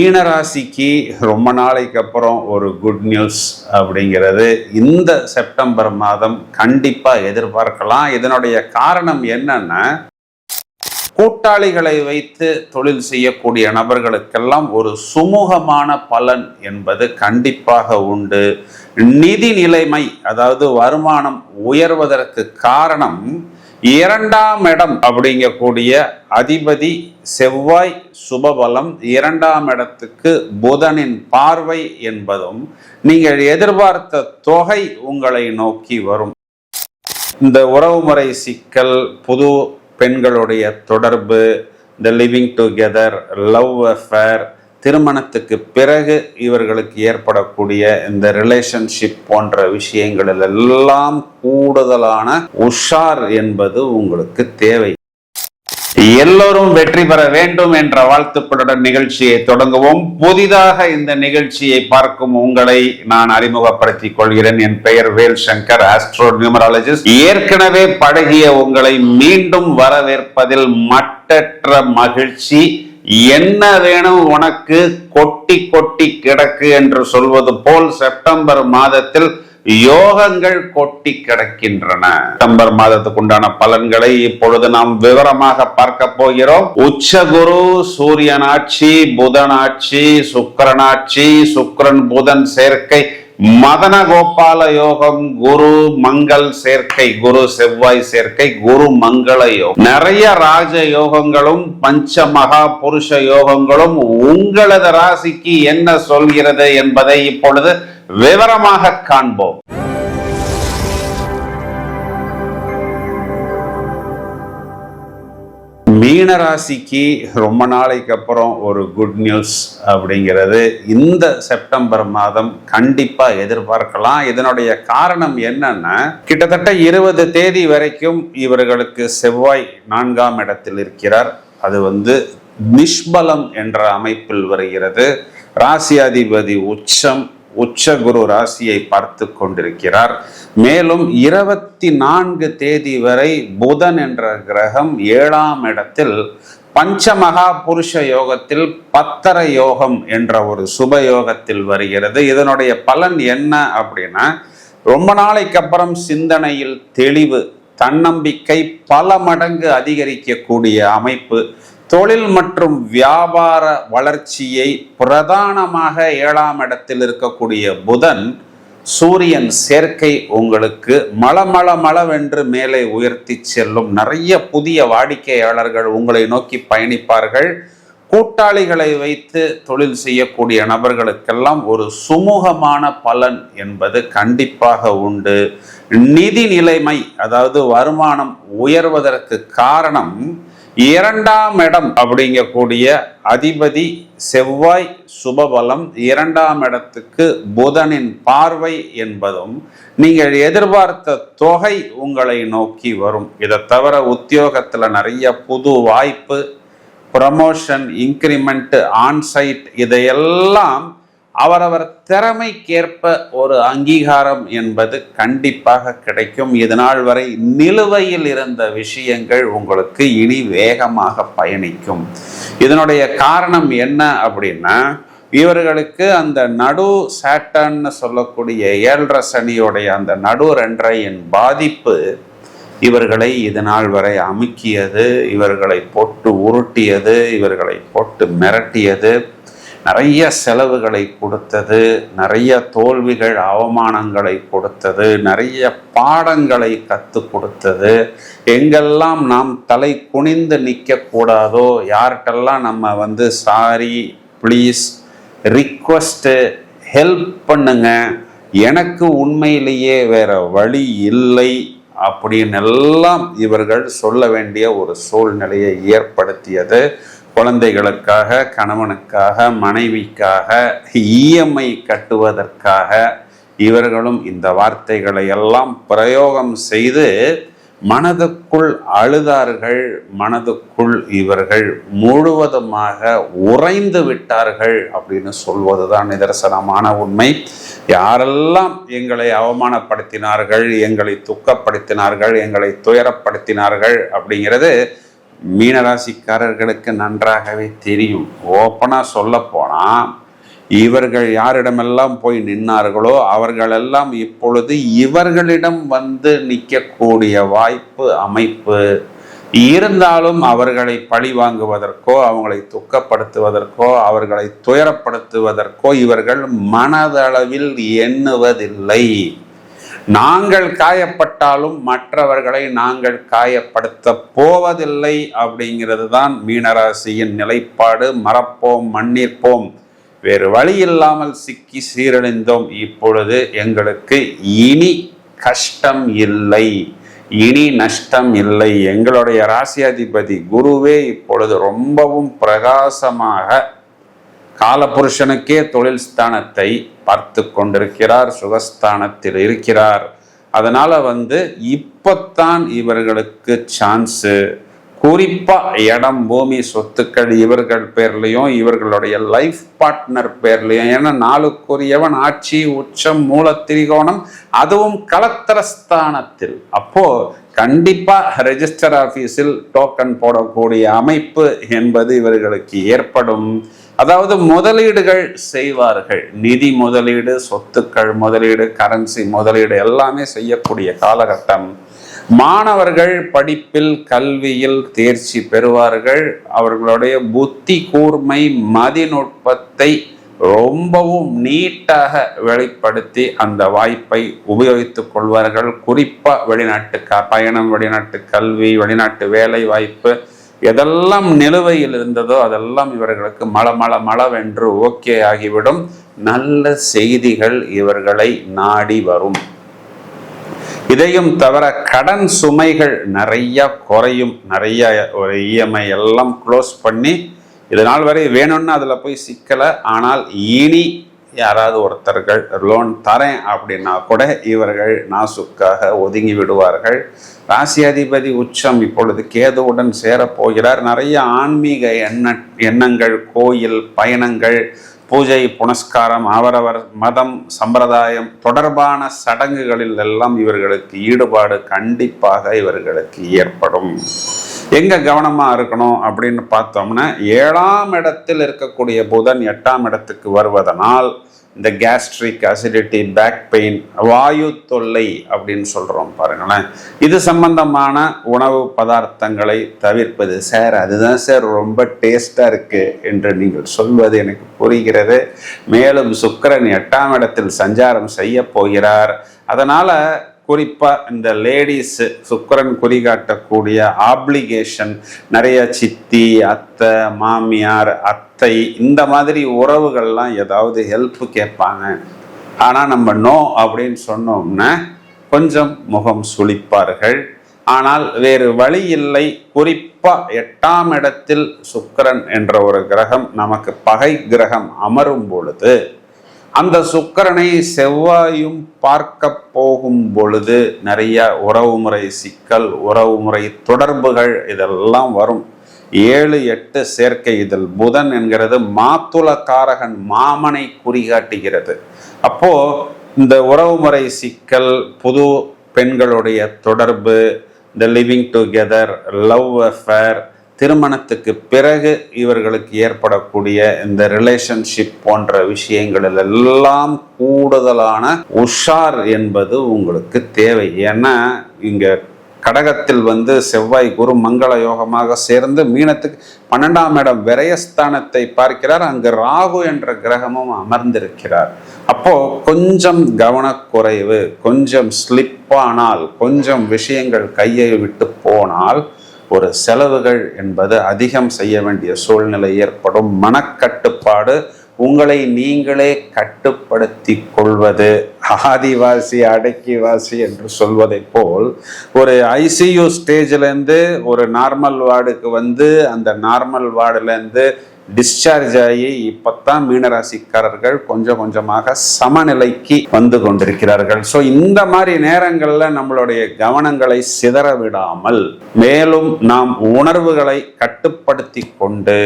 மீனராசிக்கு ரொம்ப நாளைக்கு அப்புறம் ஒரு குட் நியூஸ் அப்படிங்கிறது இந்த செப்டம்பர் மாதம் கண்டிப்பா எதிர்பார்க்கலாம். இதனுடைய காரணம் என்னன்னா, கூட்டாளிகளை வைத்து தொழில் செய்யக்கூடிய நபர்களுக்கெல்லாம் ஒரு சுமூகமான பலன் என்பது கண்டிப்பாக உண்டு. நிதி நிலைமை, அதாவது வருமானம் உயர்வதற்கு காரணம் இரண்டாம் இடம் அப்படிங்கக்கூடிய அதிபதி செவ்வாய் சுபபலம், இரண்டாம் இடத்துக்கு புதனின் பார்வை என்பதும் நீங்கள் எதிர்பார்த்த தொகை உங்களை நோக்கி வரும். இந்த உறவுமுறை சிக்கல், புது பெண்களுடைய தொடர்பு, இந்த லிவிங் டுகெதர், லவ் அஃபேர், திருமணத்துக்கு பிறகு இவர்களுக்கு ஏற்படக்கூடிய இந்த ரிலேஷன்ஷிப் போன்ற விஷயங்களில் எல்லாம் கூடுதலான உஷார் என்பது உங்களுக்கு தேவை. எல்லோரும் வெற்றி பெற வேண்டும் என்ற வாழ்த்துக்களுடன் நிகழ்ச்சியை தொடங்குவோம். புதிதாக இந்த நிகழ்ச்சியை பார்க்கும் உங்களை நான் அறிமுகப்படுத்திக் கொள்கிறேன். என் பெயர் வேல் சங்கர், ஆஸ்ட்ரோ நியூமராலஜிஸ்ட். ஏற்கனவே பழகிய உங்களை மீண்டும் வரவேற்பதில் மட்டற்ற மகிழ்ச்சி. என்ன வேணும் உனக்கு, கொட்டி கொட்டி கிடக்கு என்று சொல்வது போல் செப்டம்பர் மாதத்தில் யோகங்கள் கொட்டி கிடக்கின்றன. செப்டம்பர் மாதத்துக்கு உண்டான பலன்களை இப்பொழுது நாம் விவரமாக பார்க்க போகிறோம். உச்சகுரு சூரியனாட்சி, புதனாட்சி, சுக்கிரனாட்சி, சுக்கிரன் புதன் சேர்க்கை, மதன கோபால யோகம், குரு மங்கள் சேர்க்கை, குரு செவ்வாய் சேர்க்கை, குரு மங்கள யோகம், நிறைய ராஜ யோகங்களும் பஞ்ச மகா புருஷ யோகங்களும் உங்களது ராசிக்கு என்ன சொல்கிறது என்பதை இப்பொழுது விவரமாக காண்போம். மீனராசிக்கு ரொம்ப நாளைக்கு அப்புறம் ஒரு குட் நியூஸ் அப்படிங்கிறது இந்த செப்டம்பர் மாதம் கண்டிப்பா எதிர்பார்க்கலாம். இதனுடைய காரணம் என்னன்னா, கிட்டத்தட்ட 20 தேதி வரைக்கும் இவர்களுக்கு செவ்வாய் 4ஆம் இடத்தில் இருக்கிறார். அது நிஷ்பலம் என்ற அமைப்பில் வருகிறது. ராசியாதிபதி உச்ச குரு ராசியை பார்த்து கொண்டிருக்கிறார். மேலும் 24 தேதி வரை புதன் என்ற கிரகம் 7ஆம் இடத்தில் பஞ்சமகா புருஷ யோகத்தில் பத்தர யோகம் என்ற ஒரு சுப யோகத்தில் வருகிறது. இதனுடைய பலன் என்ன அப்படின்னா, ரொம்ப நாளைக்கு அப்புறம் சிந்தனையில் தெளிவு, தன்னம்பிக்கை பல மடங்கு அதிகரிக்கக்கூடிய அமைப்பு, தொழில் மற்றும் வியாபார வளர்ச்சியை பிரதானமாக 7ஆம் இடத்தில் இருக்கக்கூடிய புதன் சூரியன் சேர்க்கை உங்களுக்கு மளமளவென்று மேலே உயர்த்தி செல்லும். நிறைய புதிய வாடிக்கையாளர்கள் உங்களை நோக்கி பயணிப்பார்கள். கூட்டாளிகளை வைத்து தொழில் செய்யக்கூடிய நபர்களுக்கெல்லாம் ஒரு சுமூகமான பலன் என்பது கண்டிப்பாக உண்டு. நிதி நிலைமை, அதாவது வருமானம் உயர்வதற்கு காரணம் இரண்டாம் இடம் அப்படிங்கக்கூடிய அதிபதி செவ்வாய் சுபபலம், இரண்டாம் இடத்துக்கு புதனின் பார்வை என்பதும் நீங்கள் எதிர்பார்த்த தொகை உங்களை நோக்கி வரும். இதை தவிர உத்தியோகத்துல நிறைய புது வாய்ப்பு, ப்ரமோஷன், இன்கிரிமெண்ட், ஆன்சைட், இதையெல்லாம் அவரவர் திறமைக்கேற்ப ஒரு அங்கீகாரம் என்பது கண்டிப்பாக கிடைக்கும். இதனால் வரை நிலுவையில் இருந்த விஷயங்கள் உங்களுக்கு இனி வேகமாக பயணிக்கும். இதனுடைய காரணம் என்ன அப்படின்னா, இவர்களுக்கு அந்த நடு சாட்டர்ன்னு சொல்லக்கூடிய 7.5 சனியோடைய அந்த நடு 2.5 பாதிப்பு இவர்களை இதனால் வரை அமுக்கியது, இவர்களை போட்டு உருட்டியது, இவர்களை போட்டு மிரட்டியது, நிறைய செலவுகளை கொடுத்தது, நிறைய தோல்விகள் அவமானங்களை கொடுத்தது, நிறைய பாடங்களை கற்றுக் கொடுத்தது. எங்கெல்லாம் நாம் தலை குனிந்து நிற்க கூடாதோ, யார்கிட்டெல்லாம் நம்ம சாரி, ப்ளீஸ், ரிக்வஸ்ட்டு, ஹெல்ப் பண்ணுங்க, எனக்கு உண்மையிலேயே வேற வழி இல்லை அப்படின்னு எல்லாம் இவர்கள் சொல்ல வேண்டிய ஒரு சூழ்நிலையை ஏற்படுத்தியது. குழந்தைகளுக்காக, கணவனுக்காக, மனைவிக்காக, இஎம்ஐ கட்டுவதற்காக இவர்களும் இந்த வார்த்தைகளை எல்லாம் பிரயோகம் செய்து மனதுக்குள் அழுதார்கள். மனதுக்குள் இவர்கள் முழுவதுமாக உறைந்து விட்டார்கள் அப்படின்னு சொல்வதுதான் நிதர்சனமான உண்மை. யாரெல்லாம் எங்களை அவமானப்படுத்தினார்கள், எங்களை துக்கப்படுத்தினார்கள், எங்களை துயரப்படுத்தினார்கள் அப்படிங்கிறது மீனராசிக்காரர்களுக்கு நன்றாகவே தெரியும். ஓப்பனா சொல்ல போனா இவர்கள் யாரிடமெல்லாம் போய் நின்னார்களோ அவர்களெல்லாம் இப்பொழுது இவர்களிடம் வந்து நிற்கக்கூடிய வாய்ப்பு அமைப்பு இருந்தாலும் அவர்களை பழி வாங்குவதற்கோ அவங்களை துக்கப்படுத்துவதற்கோ அவர்களை துயரப்படுத்துவதற்கோ இவர்கள் மனதளவில் எண்ணுவதில்லை. நாங்கள் காயப்பட்டாலும் மற்றவர்களை நாங்கள் காயப்படுத்த போவதில்லை அப்படிங்கிறது தான் மீனராசியின் நிலைப்பாடு. மறப்போம், மன்னிப்போம், வேறு வழி இல்லாமல் சிக்கி சீரழிந்தோம், இப்பொழுது எங்களுக்கு இனி கஷ்டம் இல்லை, இனி நஷ்டம் இல்லை. எங்களுடைய ராசியாதிபதி குருவே இப்பொழுது ரொம்பவும் பிரகாசமாக காலபுருஷனுக்கே தொழில் ஸ்தானத்தை பார்த்து கொண்டிருக்கிறார், சுகஸ்தானத்தில் இருக்கிறார். அதனால இப்பத்தான் இவர்களுக்கு சான்ஸு. குறிப்பா இடம், பூமி, சொத்துக்கள் இவர்கள் பேர்லையும் இவர்களுடைய லைஃப் பார்ட்னர் பேர்லையும், ஏன்னா நாளுக்குரியவன் ஆட்சி, உச்சம், மூலத்திரிகோணம், அதுவும் கலத்திரஸ்தானத்தில். அப்போ கண்டிப்பா ரெஜிஸ்டர் ஆபீஸில் டோக்கன் போடக்கூடிய அமைப்பு என்பது இவர்களுக்கு ஏற்படும். அதாவது முதலீடுகள் செய்வார்கள். நிதி முதலீடு, சொத்துக்கள் முதலீடு, கரன்சி முதலீடு எல்லாமே செய்யக்கூடிய காலகட்டம். மாணவர்கள் படிப்பில், கல்வியில் தேர்ச்சி பெறுவார்கள். அவர்களுடைய புத்தி கூர்மை, மதிநுட்பத்தை ரொம்பவும் நீட்டாக வெளிப்படுத்தி அந்த வாய்ப்பை உபயோகித்துக் கொள்வார்கள். குறிப்பா வெளிநாட்டு பயணம், வெளிநாட்டு கல்வி, வெளிநாட்டு வேலை வாய்ப்பு எதெல்லாம் நிலுவையில் இருந்ததோ அதெல்லாம் இவர்களுக்கு மளவென்று ஓகே ஆகிவிடும். நல்ல செய்திகள் இவர்களை நாடி வரும். இதையும் தவிர கடன் சுமைகள் நிறைய குறையும். நிறைய ஒரு இஎம்ஐ எல்லாம் க்ளோஸ் பண்ணி இது நாள் வரை வேணும்னு அதில் போய் சிக்கலை. ஆனால் இனி யாராவது ஒருத்தர்கள் லோன் தரேன் அப்படின்னா கூட இவர்கள் நாசுக்காக ஒதுங்கி விடுவார்கள். ராசியாதிபதி உச்சம் இப்பொழுது கேதுவுடன் சேரப்போகிறார். நிறைய ஆன்மீக எண்ணங்கள், கோயில் பயணங்கள், பூஜை புனஸ்காரம், அவரவர் மதம் சம்பிரதாயம் தொடர்பான சடங்குகளில் எல்லாம் இவர்களுக்கு ஈடுபாடு கண்டிப்பாக இவர்களுக்கு ஏற்படும். எங்க கவனமா இருக்கணும் அப்படின்னு பார்த்தோம்னா, 7ஆம் இடத்தில் இருக்கக்கூடிய புதன் 8ஆம் இடத்துக்கு வருவதனால் இந்த கேஸ்ட்ரிக் அசிடிட்டி, பேக் பெயின், வாயு தொல்லை அப்படின்னு சொல்றோம் பாருங்களேன், இது சம்பந்தமான உணவு பதார்த்தங்களை தவிர்ப்பது. சார் அதுதான் சார் ரொம்ப டேஸ்டா இருக்கு என்று நீங்கள் சொல்வது எனக்கு புரிகிறது. மேலும் சுக்கிரன் 8ஆம் இடத்தில் சஞ்சாரம் செய்ய போகிறார். அதனால குறிப்பா இந்த லேடிஸ் சுக்கிரன் குறிகாட்டக்கூடிய ஆப்ளிகேஷன், நிறைய சித்தி, அத்தை, மாமியார், அத்தை, இந்த மாதிரி உறவுகள்லாம் ஏதாவது ஹெல்ப் கேட்பாங்க. ஆனா நம்ம நோ அப்படின்னு சொன்னோம்னா கொஞ்சம் முகம் சுளிப்பார்கள். ஆனால் வேறு வழி இல்லை. குறிப்பா 8ஆம் இடத்தில் சுக்கிரன் என்ற ஒரு கிரகம் நமக்கு பகை கிரகம் அமரும் பொழுது, அந்த சுக்கிரனை செவ்வாயும் பார்க்க போகும் பொழுது நிறைய உறவுமுறை சிக்கல், உறவுமுறை தொடர்புகள் இதெல்லாம் வரும். 7-8 சேர்க்கை. இதில் புதன் என்கிறது மாத்துளக்காரகன், மாமனை குறிகாட்டுகிறது. அப்போ இந்த உறவுமுறை சிக்கல், புது பெண்களுடைய தொடர்பு, இந்த லிவிங் டுகெதர், லவ் அஃபேர், திருமணத்துக்கு பிறகு இவர்களுக்கு ஏற்படக்கூடிய இந்த ரிலேஷன்ஷிப் போன்ற விஷயங்களில் எல்லாம் கூடுதலான உஷார் என்பது உங்களுக்கு தேவை. ஏன்னா இங்க கடகத்தில் செவ்வாய் குரு மங்கள யோகமாக சேர்ந்து மீனத்துக்கு 12ஆம் இடம் விரயஸ்தானத்தை பார்க்கிறார். அங்கு ராகு என்ற கிரகமும் அமர்ந்திருக்கிறார். அப்போ கொஞ்சம் கவனக்குறைவு, கொஞ்சம் ஸ்லிப்பானால், கொஞ்சம் விஷயங்கள் கையை விட்டு போனால் ஒரு செலவுகள் என்பது அதிகம் செய்ய வேண்டிய சூழ்நிலை ஏற்படும். மனக்கட்டுப்பாடு, உங்களை நீங்களே கட்டுப்படுத்தி கொள்வது, ஆதிவாசி அடக்கிவாசி என்று சொல்வதை போல் ஒரு ஐசியூ ஸ்டேஜ்லேருந்து ஒரு நார்மல் வார்டுக்கு அந்த நார்மல் வார்டுலேருந்து டிஸ்சார்ஜ் ஆகி இப்பத்தான் மீனராசிக்காரர்கள் கொஞ்சம் கொஞ்சமாக சமநிலைக்கு வந்து கொண்டிருக்கிறார்கள். ஸோ இந்த மாதிரி நேரங்களில் நம்மளுடைய கவனங்களை சிதற விடாமல் மேலும் நாம் உணர்வுகளை கட்டுப்படுத்தி கொண்டு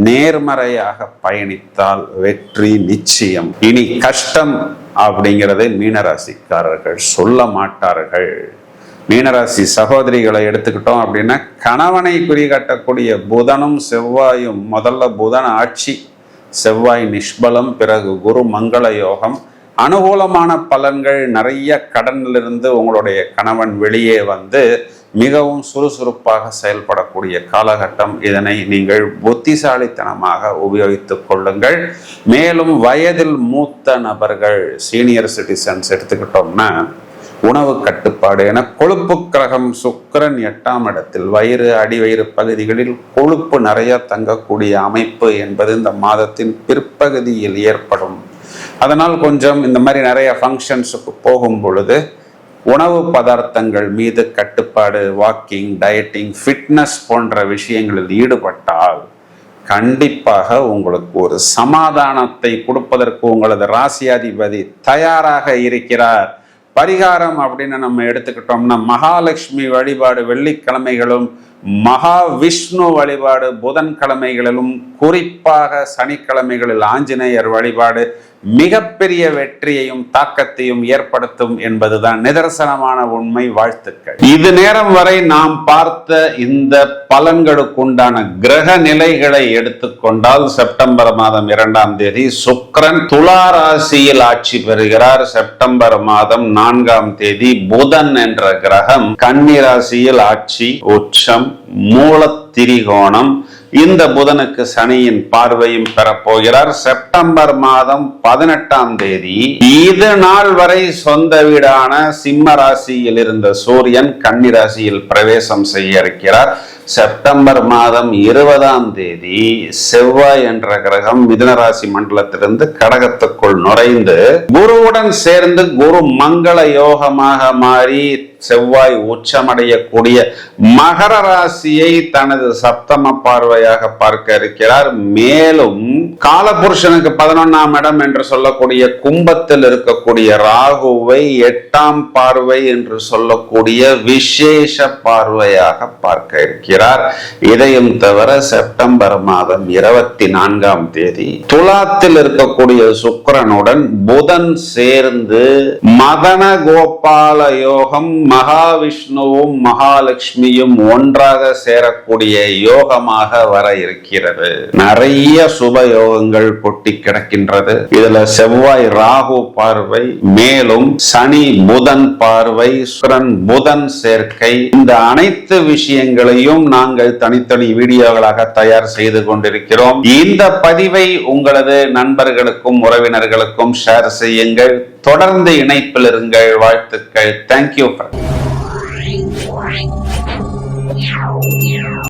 நேர்மறையாக பயணித்தால் வெற்றி நிச்சயம். இனி கஷ்டம் அப்படிங்கிறதை மீனராசிக்காரர்கள் சொல்ல மாட்டார்கள். மீனராசி சகோதரிகளை எடுத்துக்கிட்டோம் அப்படின்னா கணவனை குறிகாட்டக்கூடிய புதனும் செவ்வாயும், முதல்ல புதன் ஆட்சி, செவ்வாய் நிஷ்பலம், பிறகு குரு மங்கள யோகம், அனுகூலமான பலன்கள், நிறைய கடனிலிருந்து உங்களுடைய கணவன் வெளியே வந்து மிகவும் சுறுசுறுப்பாக செயல்படக்கூடிய காலகட்டம். இதனை நீங்கள் புத்திசாலித்தனமாக உபயோகித்துக் கொள்ளுங்கள். மேலும் வயதில் மூத்த நபர்கள், சீனியர் சிட்டிசன்ஸ் எடுத்துக்கிட்டோம்னா உணவு கட்டுப்பாடு என கொழுப்பு கிரகம் சுக்கிரன் 8ஆம் இடத்தில், வயிறு அடிவயிறு பகுதிகளில் கொழுப்பு நிறைய தங்கக்கூடிய அமைப்பு என்பது இந்த மாதத்தின் பிற்பகுதியில் ஏற்படும். அதனால் கொஞ்சம் இந்த மாதிரி நிறைய ஃபங்க்ஷன்ஸுக்கு போகும் பொழுது உணவு பதார்த்தங்கள் மீது கட்டுப்பாடு, வாக்கிங், டயட்டிங், ஃபிட்னஸ் போன்ற விஷயங்களில் ஈடுபட்டால் கண்டிப்பாக உங்களுக்கு ஒரு சமாதானத்தை கொடுப்பதற்கு உங்களது ராசியாதிபதி தயாராக இருக்கிறார். பரிகாரம் அப்படின்னு நம்ம எடுத்துக்கிட்டோம்னா மகாலட்சுமி வழிபாடு வெள்ளிக்கிழமைகளும், மகாவிஷ்ணு வழிபாடு புதன்கிழமைகளிலும், குறிப்பாக சனிக்கிழமைகளில் ஆஞ்சநேயர் வழிபாடு மிகப்பெரிய வெற்றியையும் தாக்கத்தையும் ஏற்படுத்தும் என்பதுதான் நிதர்சனமான உண்மை. வாழ்த்துக்கள். இது நேரம் வரை நாம் பார்த்த இந்த பலன்களுக்குண்டான கிரக நிலைகளை எடுத்துக்கொண்டால் செப்டம்பர் மாதம் 2ஆம் தேதி சுக்கிரன் துலா ராசியில் ஆட்சி பெறுகிறார். செப்டம்பர் மாதம் 4ஆம் தேதி புதன் என்ற கிரகம் கன்னி ராசியில் ஆட்சி, உச்சம், மூல திரிகோணம். இந்த புதனுக்கு சனியின் பார்வையும் பெறப்போகிறார். செப்டம்பர் மாதம் 18ஆம் தேதி இது நாள் வரை சொந்த வீடான சிம்ம ராசியில் இருந்த சூரியன் கன்னி ராசியில் பிரவேசம் செய்ய இருக்கிறார். செப்டம்பர் மாதம் 20ஆம் தேதி செவ்வாய் என்ற கிரகம் மிதுன ராசி மண்டலத்திலிருந்து கடகத்துக்குள் நுழைந்து குருவுடன் சேர்ந்து குரு மங்கள யோகமாக மாறி செவ்வாய் உச்சமடையக்கூடிய மகர ராசியை தனது சப்தம பார்வையாக பார்க்க இருக்கிறார். மேலும் காலபுருஷனுக்கு 11ஆம் இடம் என்று சொல்லக்கூடிய கும்பத்தில் இருக்கக்கூடிய ராகுவை 8ஆம் பார்வை என்று சொல்லக்கூடிய விசேஷ பார்வையாக பார்க்க இருக்கிறார். இதையும் தவிர செப்டம்பர் மாதம் 24ஆம் தேதி துலாத்தில் இருக்கக்கூடிய சுக்கிரனுடன் புதன் சேர்ந்து மதன கோபால யோகம், மகாவிஷ்ணுவும் மகாலட்சுமியும் ஒன்றாக சேரக்கூடிய யோகமாக வர இருக்கிறது. நிறைய சுப யோகங்கள் கொட்டி கிடக்கின்றது. இதுல செவ்வாய் ராகு பார்வை, மேலும் சனி புதன் பார்வை, சுக்கிரன் புதன் சேர்க்கை, இந்த அனைத்து விஷயங்களையும் நாங்கள் தனித்தனி வீடியோகளாக தயார் செய்து கொண்டிருக்கிறோம். இந்த பதிவை உங்களது நண்பர்களுக்கும் உறவினர்களுக்கும் ஷேர் செய்யுங்கள். தொடர்ந்து இணைப்பில் இருங்கள். வாழ்த்துக்கள். தேங்க்யூ.